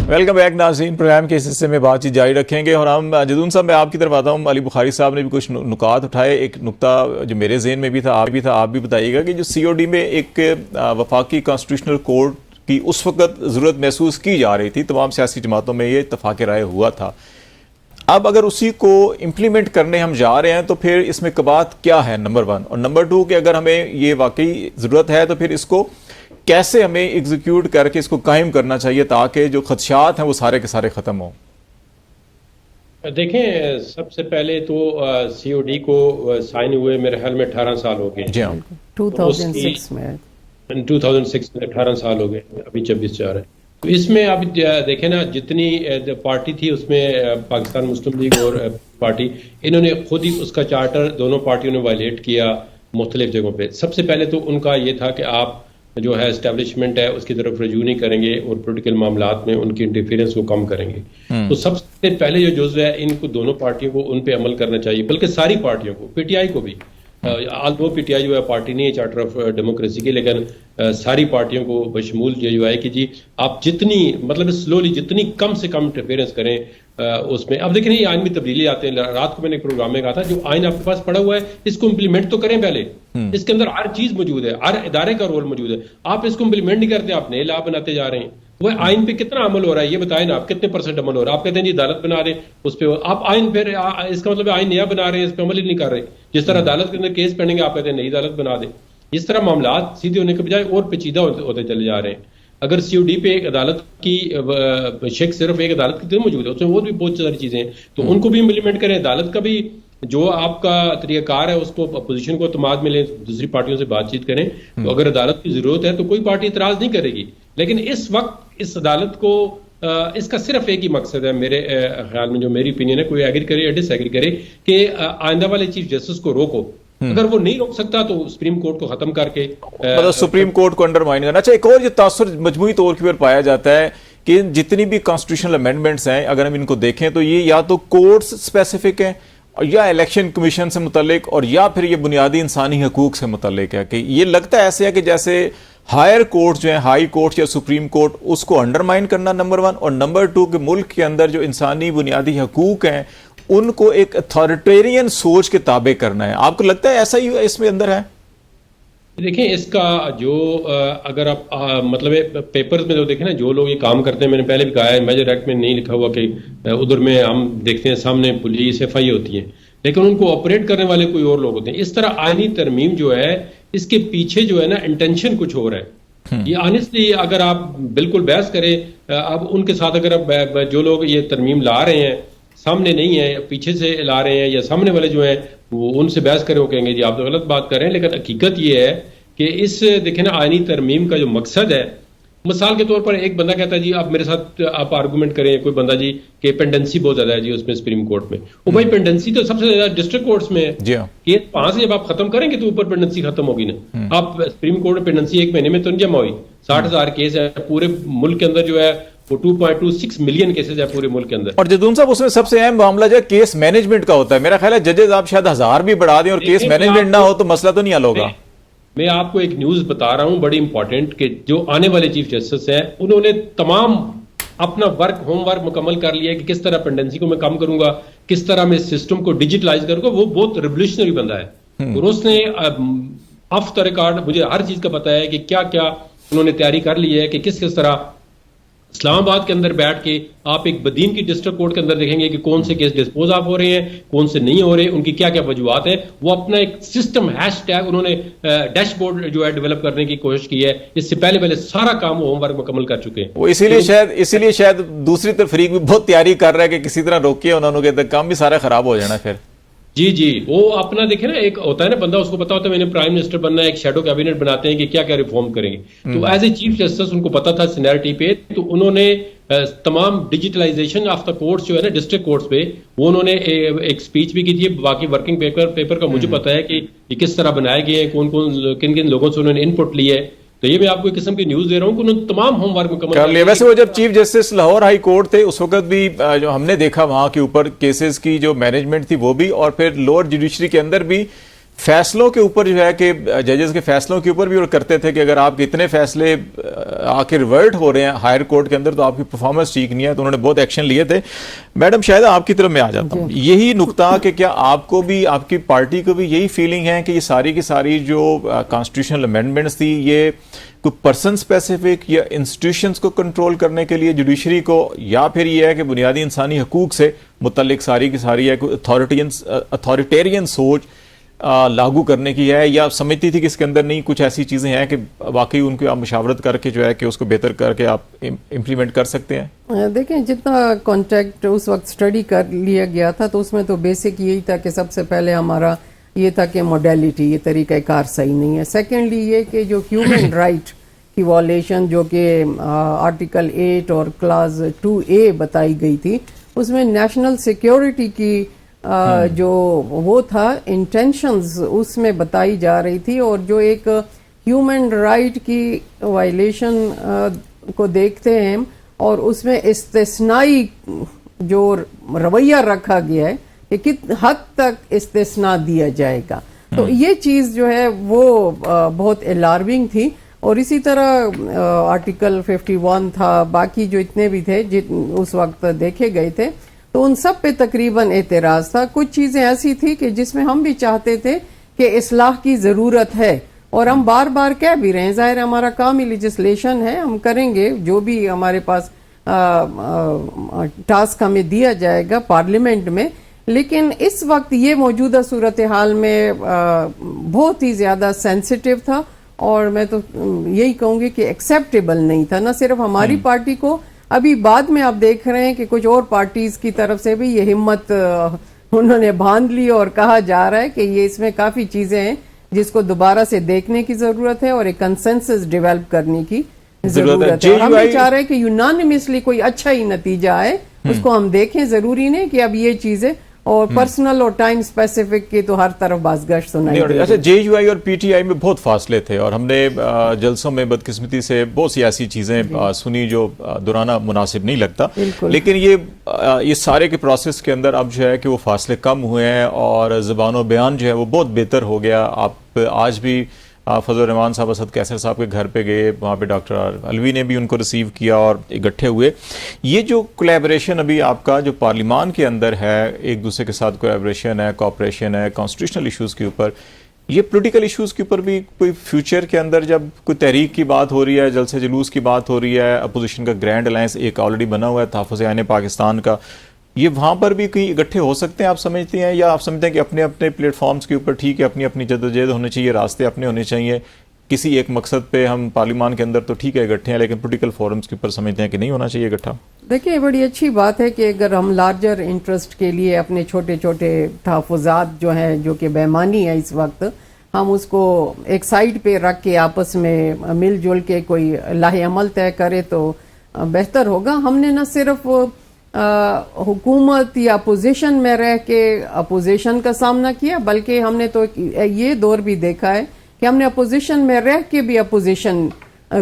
Welcome back नाज़रीन। Programme के इस हिस्से में बातचीत जारी रखेंगे और हम जदून साहब मैं आपकी तरफ आता हूँ। अली बुखारी साहब ने भी कुछ नुकात उठाए। एक नुक्ता जो मेरे जहन में भी था, आप भी बताइएगा कि जो COD में एक वफाकी कॉन्स्टिट्यूशनल कोर्ट की उस वक्त ज़रूरत महसूस की जा रही थी, तमाम सियासी जमातों में ये इत्तफाक़ राय हुआ था। अब अगर उसी को इम्प्लीमेंट करने हम जा रहे हैं तो फिर इसमें कबात क्या है, नंबर 1, और नंबर 2 कि अगर हमें ये वाकई ज़रूरत है तो फिर इसको कैसे हमें एग्जीक्यूट करके इसको कायम करना चाहिए ताकि जो खदशात हैं वो सारे के सारे ख़त्म हों। देखें, सबसे पहले तो COD को साइन हुए मेरे ख्याल में 18 साल हो गए। जी हाँ, 2006 में 2006 में 18 साल हो गए, अभी 26 जा रहे हैं। तो इसमें अब देखें ना, जितनी पार्टी थी उसमें पाकिस्तान मुस्लिम लीग और पार्टी, इन्होंने खुद ही उसका चार्टर दोनों पार्टियों ने वायलेट किया मुख्तलिफ जगहों पे। सबसे पहले तो उनका ये था कि आप जो है एस्टेब्लिशमेंट है उसकी तरफ रजू नहीं करेंगे और पोलिटिकल मामलात में उनकी इंटरफेरेंस को कम करेंगे। तो सबसे पहले जो जुज़्व है, इनको दोनों पार्टियों को उन पे अमल करना चाहिए, बल्कि सारी पार्टियों को, PTI को भी। आल्दो PTI जो है पार्टी नहीं है चार्टर ऑफ डेमोक्रेसी की, लेकिन सारी पार्टियों को बशमूल जो है कि जी आप जितनी मतलब स्लोली जितनी कम से कम इंटरफेरेंस करें उसमें। अब देखिए, ये आइन में तब्दीली आते हैं। रात को मैंने एक प्रोग्राम में कहा था, जो आइन आपके पास पड़ा हुआ है इसको इम्प्लीमेंट तो करें पहले। इसके अंदर हर चीज मौजूद है, हर इदारे का रोल मौजूद है। आप इसको इम्प्लीमेंट नहीं करते, आप नए लॉ बनाते जा रहे हैं। वह आइन पे कितना अमल हो रहा है ये बताएं ना, आप कितने % अमल हो रहा है। आप कहते हैं जी अदालत बना रहे उस पर आप आइन, फिर इसका मतलब आइन नया बना रहे हैं, इस पर अमल ही नहीं कर रहे। जिस तरह अदालत के अंदर केस पेंडिंग, आप कहते हैं नई अदालत बना दे। इस तरह मामला सीधे होने के बजाय और पेचीदा होते चले जा रहे हैं। अगर COD पे एक अदालत की शेख सिर्फ एक अदालत की तो मौजूद है, उसमें और भी बहुत सारी चीजें हैं, तो उनको भी इम्प्लीमेंट करें। अदालत का भी जो आपका तरीकाकार है उसको अपोजिशन को इत्मीनान मिले, दूसरी पार्टियों से बातचीत करें। तो अगर अदालत की जरूरत है तो कोई पार्टी इतराज नहीं करेगी। लेकिन इस वक्त इस अदालत को इसका सिर्फ एक ही मकसद है मेरे ख्याल में, जो मेरी ओपिनियन है, कोई एग्री करे या डिसएग्री करे, कि आइंदा वाले चीफ जस्टिस को रोको। अगर वो नहीं रोक सकता तो सुप्रीम कोर्ट को खत्म करके मतलब सुप्रीम कोर्ट को अंडरमाइन करना। अच्छा, एक और जो तासुर मजमूई तौर पर पाया जाता है कि जितनी भी कॉन्स्टिट्यूशनल अमेंडमेंट्स हैं, अगर हम इनको देखें तो ये या तो कोर्ट्स स्पेसिफिक हैं, या इलेक्शन कमीशन से मुतल्लिक, और या फिर ये बुनियादी इंसानी हकूक से मुतल्लिक है। कि ये लगता है ऐसे है कि जैसे हायर कोर्ट जो है, हाई कोर्ट या सुप्रीम कोर्ट, उसको अंडरमाइन करना नंबर 1, और नंबर 2 कि मुल्क के अंदर जो इंसानी बुनियादी हकूक हैं उनको एक अथॉरिटेरियन सोच के ताबे करना है। आपको लगता है ऐसा ही इसमें अंदर है? देखिए, इसका जो अगर आप मतलब पेपर्स में जो देखें ना, जो लोग ये काम करते हैं, मैंने पहले भी कहा है, मेजर एक्ट में नहीं लिखा हुआ कि उधर में हम देखते हैं सामने पुलिस FI होती है, लेकिन उनको ऑपरेट करने वाले कोई और लोग होते हैं। इस तरह आईनी तरमीम जो है, इसके पीछे जो है ना इंटेंशन कुछ और है। ये ऑनेस्टली अगर आप बिल्कुल बहस करें, अब उनके साथ अगर आप जो लोग ये तरमीम ला रहे हैं सामने नहीं है, पीछे से ला रहे हैं, या सामने वाले जो हैं वो उनसे बहस करें, वो कहेंगे जी आप तो गलत बात कर रहे हैं। लेकिन हकीकत ये है कि इस देखें ना, आईनी तरमीम का जो मकसद है, मिसाल के तौर पर एक बंदा कहता है जी आप मेरे साथ आप आर्गूमेंट करें, कोई बंदा जी कि पेंडेंसी बहुत ज्यादा है जी उसमें सुप्रीम कोर्ट में। वो भाई पेंडेंसी तो सबसे ज्यादा डिस्ट्रिक्ट कोर्ट्स में है। केस 5 से जब आप खत्म करेंगे तो ऊपर पेंडेंसी खत्म होगी ना। आप सुप्रीम कोर्ट में पेंडेंसी 1 महीने में तो नहीं जमा हुई। 60,000 केस है पूरे मुल्क के अंदर, जो है वो 2.26 मिलियन केसेज है पूरे मुल्क के अंदर। और जदून साहब, उसमें सबसे अहम मामला जो केस मैनेजमेंट का होता है। मेरा ख्याल है जजेस आप शायद 1000 भी बढ़ा दें और केस मैनेजमेंट ना हो तो मसला तो नहीं हल होगा। मैं आपको एक न्यूज बता रहा हूं बड़ी इंपॉर्टेंट, कि जो आने वाले चीफ जस्टिस है उन्होंने तमाम अपना होमवर्क मुकम्मल कर लिया है कि किस तरह पेंडेंसी को मैं कम करूंगा, किस तरह मैं सिस्टम को डिजिटलाइज करूंगा। वो बहुत रिवोल्यूशनरी बंदा है और उसने ऑफ द रिकॉर्ड मुझे हर चीज का पता है कि क्या क्या उन्होंने तैयारी कर ली है, कि किस किस तरह इस्लामाबाद के अंदर बैठ के आप एक बदीन की डिस्ट्रिक्ट कोर्ट के अंदर देखेंगे कि कौन से केस डिस्पोज ऑफ हो रहे हैं, कौन से नहीं हो रहे, उनकी क्या क्या वजूहात है। वो अपना एक सिस्टम हैशटैग उन्होंने डैशबोर्ड जो है डेवलप करने की कोशिश की है। इससे पहले सारा काम वो होमवर्क मुकम्मल कर चुके हैं। वो इसीलिए शायद दूसरी तफरीक भी बहुत तैयारी कर रहा है कि किसी तरह रोकिए उन्होंने, काम भी सारा खराब हो जाना। फिर जी वो अपना देखे ना, एक होता है ना बंदा, उसको पता होता है मैंने प्राइम मिनिस्टर बनना है, एक शेडो कैबिनेट बनाते हैं कि क्या क्या रिफॉर्म करेंगे। तो एज ए चीफ जस्टिस उनको पता था सीनियरिटी पे, तो उन्होंने तमाम डिजिटलाइजेशन ऑफ द कोर्ट्स जो है ना डिस्ट्रिक्ट कोर्ट्स पे, वो उन्होंने एक स्पीच भी की थी। बाकी वर्किंग पेपर का मुझे पता है कि ये किस तरह बनाए गए हैं, कौन कौन किन किन लोगों से उन्होंने इनपुट ली है। तो ये मैं आपको एक किस्म की न्यूज दे रहा हूं कि उन्होंने तमाम होमवर्क मुकम्मल कर लिया। वैसे वो जब chief justice Lahore high court थे उस वक्त भी जो हमने देखा वहां के ऊपर केसेस की जो मैनेजमेंट थी वो भी, और फिर लोअर जुडिशरी के अंदर भी फैसलों के ऊपर जो है कि जजेस के फैसलों के ऊपर भी वो करते थे कि अगर आपके इतने फैसले आके रिवर्ट हो रहे हैं हायर कोर्ट के अंदर तो आपकी परफॉर्मेंस ठीक नहीं है, तो उन्होंने बहुत एक्शन लिए थे। मैडम शायद आपकी तरफ मैं आ जाता हूँ, यही नुकता कि क्या आपको भी आपकी पार्टी को भी यही फीलिंग है कि ये सारी की सारी जो कॉन्स्टिट्यूशनल अमेंडमेंट्स थी ये कोई पर्सन स्पेसिफिक या इंस्टीट्यूशंस को कंट्रोल करने के लिए जुडिशरी को, या फिर ये है कि बुनियादी इंसानी हकूक से मुतल्लिक सारी की सारी है कोई अथॉरिटेरियन सोच लागू करने की है, या समझती थी कि इसके अंदर नहीं कुछ ऐसी चीजें हैं कि वाकई उनको आप मुशावरत करके जो है कि उसको बेहतर करके आप इम्प्लीमेंट कर सकते हैं? देखें, जितना कॉन्टेक्ट उस वक्त स्टडी कर लिया गया था तो उसमें तो बेसिक यही था कि सबसे पहले हमारा ये था कि मॉडलिटी, ये तरीक़ाकार सही नहीं है। सेकेंडली ये कि जो ह्यूमन राइट की वॉलेशन जो कि आर्टिकल 8 और क्लास 2A बताई गई थी, उसमें नेशनल सिक्योरिटी की जो वो था इंटेंशंस उसमें बताई जा रही थी, और जो एक ह्यूमन राइट की वायलेशन को देखते हैं और उसमें इस्तिस्नाई जो रवैया रखा गया है कि कित हद तक इस्तिस्ना दिया जाएगा, तो ये चीज़ जो है वो बहुत अलार्मिंग थी। और इसी तरह आर्टिकल 51 था, बाकी जो इतने भी थे उस वक्त देखे गए थे, तो उन सब पे तकरीबन एतराज़ था। कुछ चीज़ें ऐसी थी कि जिसमें हम भी चाहते थे कि इस्लाह की ज़रूरत है, और हम बार बार कह भी रहे हैं, ज़ाहिर हमारा काम ही लेजिस्लेशन है, हम करेंगे जो भी हमारे पास टास्क हमें दिया जाएगा पार्लियामेंट में। लेकिन इस वक्त ये मौजूदा सूरत हाल में बहुत ही ज़्यादा सेंसिटिव था, और मैं तो यही कहूँगी कि एक्सेप्टेबल नहीं था, न सिर्फ हमारी पार्टी को, अभी बाद में आप देख रहे हैं कि कुछ और पार्टीज की तरफ से भी ये हिम्मत उन्होंने बांध ली और कहा जा रहा है कि ये इसमें काफ़ी चीज़ें हैं जिसको दोबारा से देखने की ज़रूरत है और एक कंसेंसस डेवलप करने की ज़रूरत है। हम भी चाह रहे हैं कि यूनानिमसली कोई अच्छा ही नतीजा आए, उसको हम देखें। ज़रूरी नहीं कि अब ये चीज़ें और पर्सनल और टाइम स्पेसिफिक की तो हर तरफ बाज़गश्त सुनाई। अच्छा, JUI और PTI में बहुत फासले थे, और हमने जलसों में बदकिस्मती से बहुत सी ऐसी चीज़ें सुनी जो दोहराना मुनासिब नहीं लगता, लेकिन ये सारे के प्रोसेस के अंदर अब जो है कि वो फासले कम हुए हैं और ज़बान बयान जो है वो बहुत बेहतर हो गया। आप आज भी फजल रहमान साहब असद कैसर साहब के घर पे गए, वहाँ पे डॉक्टर अलवी ने भी उनको रिसीव किया और इकट्ठे हुए। ये जो कोलैबोरेशन अभी आपका जो पार्लियामान के अंदर है, एक दूसरे के साथ कोलैबोरेशन है, कोऑपरेशन है, कॉन्स्टिट्यूशनल इश्यूज़ के ऊपर, ये पॉलिटिकल इश्यूज़ के ऊपर भी कोई फ्यूचर के अंदर जब कोई तहरीक की बात हो रही है, जलसे जुलूस की बात हो रही है, अपोजिशन का ग्रैंड अलायंस एक ऑलरेडी बना हुआ है तहफ़्फ़ुज़-ए-आइन पाकिस्तान का, ये वहाँ पर भी कहीं इकट्ठे हो सकते हैं आप समझते हैं, या आप समझते हैं कि अपने अपने प्लेटफॉर्म्स के ऊपर ठीक है, अपनी अपनी जद्दोजहद होनी चाहिए, रास्ते अपने होने चाहिए, किसी एक मकसद पे हम पार्लियामान के अंदर तो ठीक है इकट्ठे हैं, लेकिन पॉलिटिकल फोरम्स के ऊपर समझते हैं कि नहीं होना चाहिए इकट्ठा? देखिए, बड़ी अच्छी बात है कि अगर हम लार्जर इंटरेस्ट के लिए अपने छोटे छोटे तहफ़्फ़ुज़ात जो हैं, जो कि बेईमानी है इस वक्त, हम उसको एक साइड पे रख के आपस में मिलजुल के कोई लाहे अमल तय करे तो बेहतर होगा। हमने न सिर्फ हुकूमत या अपोजिशन में रह के अपोजिशन का सामना किया, बल्कि हमने तो ये दौर भी देखा है कि हमने अपोजिशन में रह के भी अपोजिशन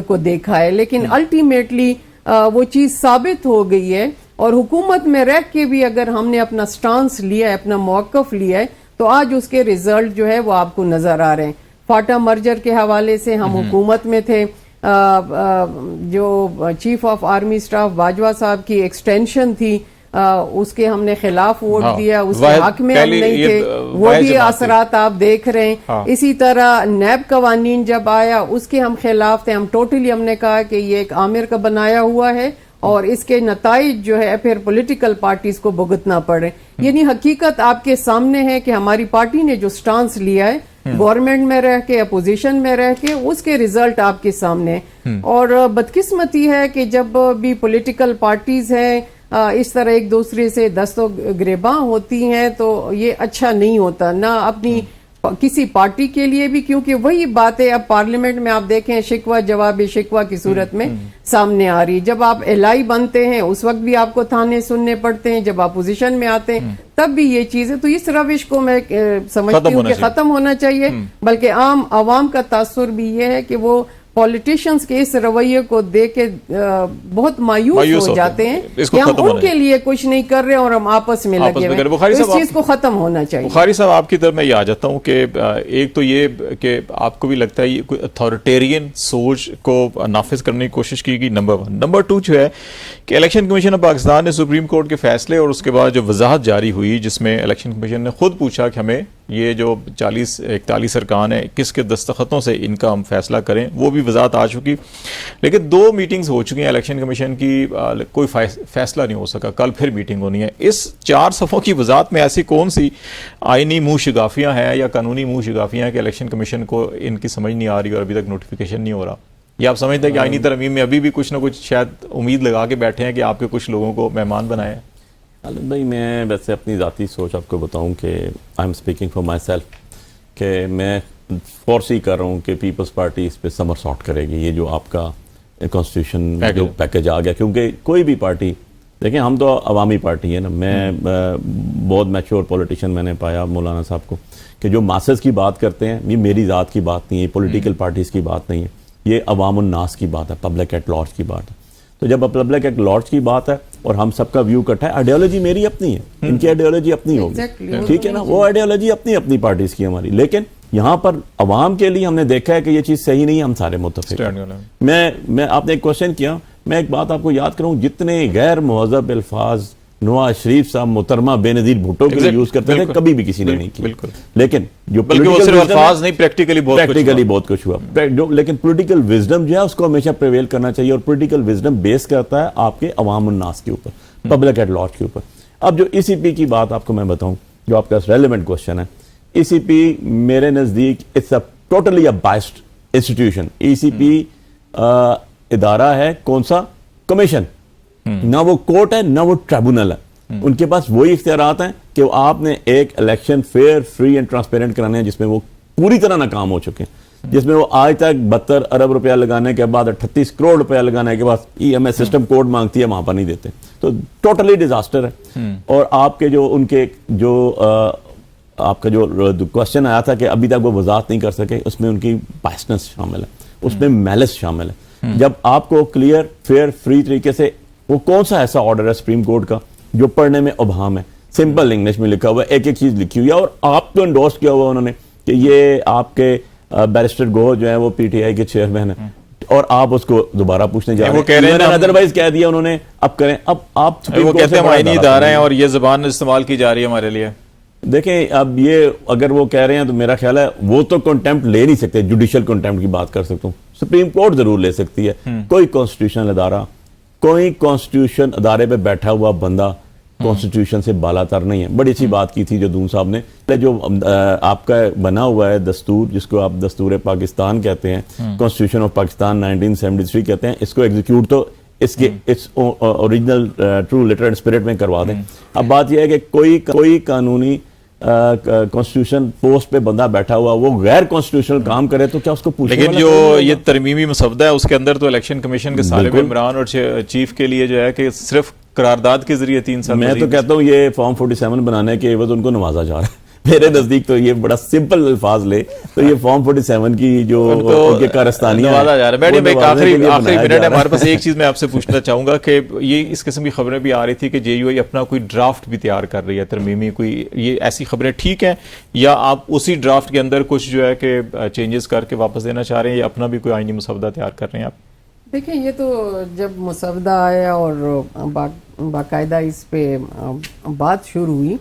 को देखा है, लेकिन अल्टीमेटली वो चीज़ साबित हो गई है। और हुकूमत में रह के भी अगर हमने अपना स्टांस लिया है, अपना मौक़िफ़ लिया है, तो आज उसके रिजल्ट जो है वो आपको नज़र आ रहे हैं। फाटा मर्जर के हवाले से हम हुकूमत में थे, जो chief of army staff Bajwa साहब की एक्सटेंशन थी, उसके हमने खिलाफ वोट दिया, उसके हक में हम नहीं थे, वो भी असरात आप देख रहे हैं। इसी तरह नैब कवानीन जब आया उसके हम खिलाफ थे, हम टोटली हमने कहा कि ये एक आमिर का बनाया हुआ है और इसके नताइज जो है फिर पॉलिटिकल पार्टीज को भुगतना पड़े। यानी हकीकत आपके सामने है कि हमारी पार्टी ने जो स्टांस लिया है गवर्नमेंट में रह के, अपोजिशन में रह के, उसके रिजल्ट आपके सामने। और बदकिस्मती है कि जब भी पॉलिटिकल पार्टीज हैं इस तरह एक दूसरे से दस्तों गिरेबां होती हैं तो ये अच्छा नहीं होता, ना अपनी किसी पार्टी के लिए भी, क्योंकि वही बातें अब पार्लियामेंट में आप देखें शिकवा जवाब शिकवा की सूरत में सामने आ रही। जब आप एलआई बनते हैं उस वक्त भी आपको ताने सुनने पड़ते हैं, जब अपोजिशन में आते हैं तब भी ये चीज है। तो इस रविश को मैं समझती हूँ कि खत्म होना चाहिए, बल्कि आम आवाम का तासुर भी ये है कि वो पॉलिटिशियंस के इस रवैये को देख के बहुत मायूस हो जाते हैं इसको कि हम खत्म होना उनके लिए कुछ नहीं कर रहे और हम आपस में लगे हुए हैं। तो इस चीज को खत्म होना चाहिए। बुखारी साहब, आपकी तरफ मैं ये आ जाता हूँ कि एक तो ये कि आपको भी लगता है ये कोई अथॉरिटेरियन सोच को नाफिज करने की कोशिश की गई, नंबर 1। नंबर 2 जो है कि इलेक्शन कमीशन ऑफ पाकिस्तान ने सुप्रीम कोर्ट के फैसले और उसके बाद जो वजाहत जारी हुई जिसमें इलेक्शन कमीशन ने खुद पूछा कि हमें ये जो 41 अरकान है किसके दस्तखतों से इनका हम फैसला करें, वो भी वजाहत आ चुकी। लेकिन 2 मीटिंग्स हो चुकी हैं इलेक्शन कमीशन की, कोई फैसला नहीं हो सका। कल फिर मीटिंग होनी है। इस 4 सफ़ों की वजाहत में ऐसी कौन सी आईनी मुँह शिगाफियाँ हैं या कानूनी मुँह शिगाफियाँ हैं कि इलेक्शन कमीशन को इनकी समझ नहीं आ रही और अभी तक नोटिफिकेशन नहीं हो रहा? या आप समझते हैं कि आईनी तरमीम में अभी भी कुछ ना कुछ शायद उम्मीद लगा के बैठे हैं कि आपके कुछ लोगों को मेहमान बनाए? खालिद भाई, मैं वैसे अपनी ज़ाती सोच आपको बताऊं कि I am speaking for my self कि मैं फोर्सी कर रहा हूं कि पीपल्स पार्टी इस पर समर सॉर्ट करेगी। ये जो आपका कॉन्स्टिट्यूशन जो पैकेज आ गया, क्योंकि कोई भी पार्टी, देखें हम तो अवामी पार्टी है ना। मैं बहुत मैच्योर पॉलिटिशियन मैंने पाया मौलाना साहब को कि जो मासेस की बात करते हैं, ये मेरी ज़ात की बात नहीं है, पॉलिटिकल पार्टीज़ की बात नहीं है, ये अवामुन नास की बात है, पब्लिक एट लार्ज की बात है। तो जब पब्लिक एट लार्ज की बात है और हम सबका व्यू इकट्ठा है, आइडियोलॉजी मेरी अपनी है, इनकी आइडियोलॉजी अपनी होगी, ठीक है ना, वो आइडियोलॉजी अपनी अपनी पार्टीज की हमारी। लेकिन यहाँ पर अवाम के लिए हमने देखा है कि ये चीज़ सही नहीं है, हम सारे मुत्तफिक हैं। मैं आपने एक क्वेश्चन किया, मैं एक बात आपको याद करूँ, जितने गैर मुहज़्ज़ब अल्फाज नवाज शरीफ साहब मोहतरमा बेनज़ीर भुट्टो के लिए यूज करते थे, कभी भी किसी ने नहीं किया। लेकिन जो प्रैक्टिकली बहुत कुछ हुआ, लेकिन पॉलिटिकल विजडम जो है उसको हमेशा प्रिवेल करना चाहिए, और पॉलिटिकल विजडम बेस करता है आपके अवाम उन्नास के ऊपर, पब्लिक एट लार्ज के ऊपर। अब जो ईसीपी की बात आपको मैं बताऊं, जो आपका रेलेवेंट क्वेश्चन है, ईसीपी मेरे नजदीक it's a totally a biased institution. ECP इदारा है, कौन सा, कमीशन, ना वो कोर्ट है ना वो ट्रिब्यूनल है। उनके पास वही इख्तियारात हैं कि वो आपने एक election fair, free and transparent कराने हैं, जिसमें वो पूरी तरह नाकाम हो चुके हैं, जिसमें वो आज तक 72 अरब रुपया लगाने के बाद 38 करोड़ रुपया लगाने के बाद ईएमएस सिस्टम कोर्ट मांगती है, वहां पर नहीं देते। तो टोटली डिजास्टर है। और आपके जो उनके जो आपका जो क्वेश्चन आया था कि अभी तक वो वजाहत नहीं कर सके, उसमें उनकी बायसनेस शामिल है, उसमें मैलिस शामिल है। जब आपको क्लियर, फेयर, फ्री तरीके से, वो कौन सा ऐसा ऑर्डर है सुप्रीम कोर्ट का जो पढ़ने में अभाम है, सिंपल इंग्लिश में लिखा हुआ है, एक एक चीज लिखी हुई है, और आपको एंडोर्स किया हुआ उन्होंने कि ये आपके बैरिस्टर गोह जो है वो पीटीआई के चेयरमैन है, और आप उसको दोबारा पूछने जा रहे हैं। अदरवाइज कह दिया उन्होंने, अब करें। अब आप वो कहते हैं हम आईनी इदारा हैं और ये जुबान इस्तेमाल की जा रही है हमारे लिए। देखें, अब ये अगर वो कह रहे हैं तो मेरा ख्याल है वो तो कंटेम्प्ट ले नहीं सकते, जुडिशियल कंटेम्प्ट की बात कर सकता हूँ, सुप्रीम कोर्ट जरूर ले सकती है। कोई कॉन्स्टिट्यूशनल अदारा, कोई कॉन्स्टिट्यूशन अदारे पे बैठा हुआ बंदा कॉन्स्टिट्यूशन से बालातर नहीं है। बड़ी अच्छी बात की थी जदून साहब ने, जो आपका बना हुआ है दस्तूर, जिसको आप दस्तूर पाकिस्तान कहते हैं, कॉन्स्टिट्यूशन ऑफ पाकिस्तान 1973 कहते हैं, इसको एग्जीक्यूट तो इसके its original true litre and spirit में करवा दें। अब बात यह है कि कोई कानूनी कॉन्स्टिट्यूशन पोस्ट पे बंदा बैठा हुआ वो गैर कॉन्स्टिट्यूशनल काम करे तो क्या उसको पूछने? लेकिन जो ये तरमीमी मसवदा है उसके अंदर तो इलेक्शन कमीशन के सारे मेंबरान और चीफ के लिए जो है कि सिर्फ करारदाद के जरिए 3 साल, मैं तो कहता हूँ ये फॉर्म 47 बनाने के एवज उनको नवाजा जा रहा है। मेरे नजदीक तो ये बड़ा सिंपल अल्फाज ले तो ये फॉर्म 47 की जो उनके कारस्तानियां नवाजा जा रहा है। मैडम, एक आखिरी मिनट है हमारे पास, एक चीज मैं आपसे पूछना चाहूंगा कि ये इस किस्म की खबरें भी आ रही थी कि जेयूआई अपना कोई ड्राफ्ट भी तैयार कर रही है तरमीमी, कोई ये ऐसी खबरें ठीक है या आप उसी ड्राफ्ट के अंदर कुछ जो है कि चेंजेस करके वापस देना चाह रहे हैं या अपना भी कोई आईनी मसवदा तैयार कर रहे हैं आप? देखिए, ये तो जब मसवदा आया और बाकायदा इस पे बात शुरू हुई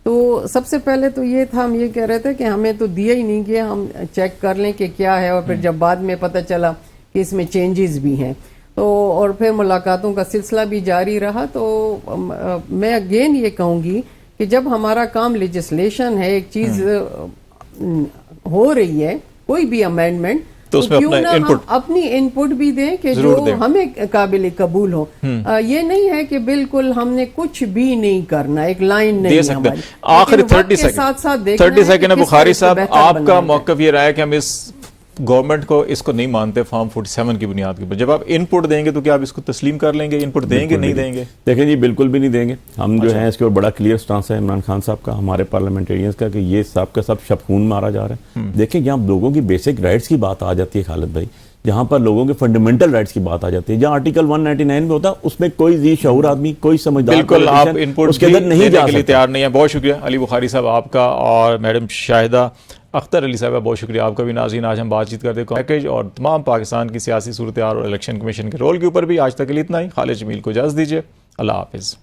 तो सबसे पहले तो ये था, हम ये कह रहे थे कि हमें तो दिया ही नहीं गया, हम चेक कर लें कि क्या है। और फिर जब बाद में पता चला कि इसमें चेंजेस भी हैं तो, और फिर मुलाकातों का सिलसिला भी जारी रहा। तो मैं अगेन ये कहूँगी कि जब हमारा काम लेजिस्लेशन है, एक चीज़ हो रही है, कोई भी अमेंडमेंट, तो उसमें अपनी इनपुट भी दें कि जो हमें काबिल कबूल हो। ये नहीं है कि बिल्कुल हमने कुछ भी नहीं करना, एक लाइन नहीं है हमारी। आखिरी 30 सेकंड है बुखारी साहब, आपका मौक़िफ़ ये रहा है कि हम इस गवर्नमेंट को इसको नहीं मानते फॉर्म 47 की बुनियाद के ऊपर, जब आप इनपुट देंगे तो क्या आप इसको तस्लीम कर लेंगे? इनपुट देंगे नहीं देंगे? देखें जी, बिल्कुल भी नहीं देंगे हम। जो है इसके ऊपर बड़ा क्लियर स्टांस है इमरान खान साहब का, हमारे पार्लियामेंटेरियंस का, कि ये सब का सब शबखून मारा जा रहा है। देखें, यहाँ लोगों की बेसिक राइट्स की बात आ जाती है खालिद भाई, जहां पर लोगों के फंडामेंटल राइट्स की बात आ जाती है, जहां आर्टिकल 199 में होता है उसमें कोई जी शऊर आदमी, कोई समझदार बिल्कुल आप politician इनपुट उसके अंदर नहीं जा के लिए सकता। तैयार नहीं है। बहुत शुक्रिया अली बुखारी साहब आपका, और मैडम शाहिदा अख्तर अली साहब बहुत शुक्रिया आपका भी। नाज़रीन, आज हम बातचीत करते हैं पैकेज और तमाम पाकिस्तान की सियासी सूरत हाल और इलेक्शन कमीशन के रोल के ऊपर भी। आज तक के लिए इतना ही। खालिद जमील को इजाज़त दीजिए। अल्लाह हाफिज़।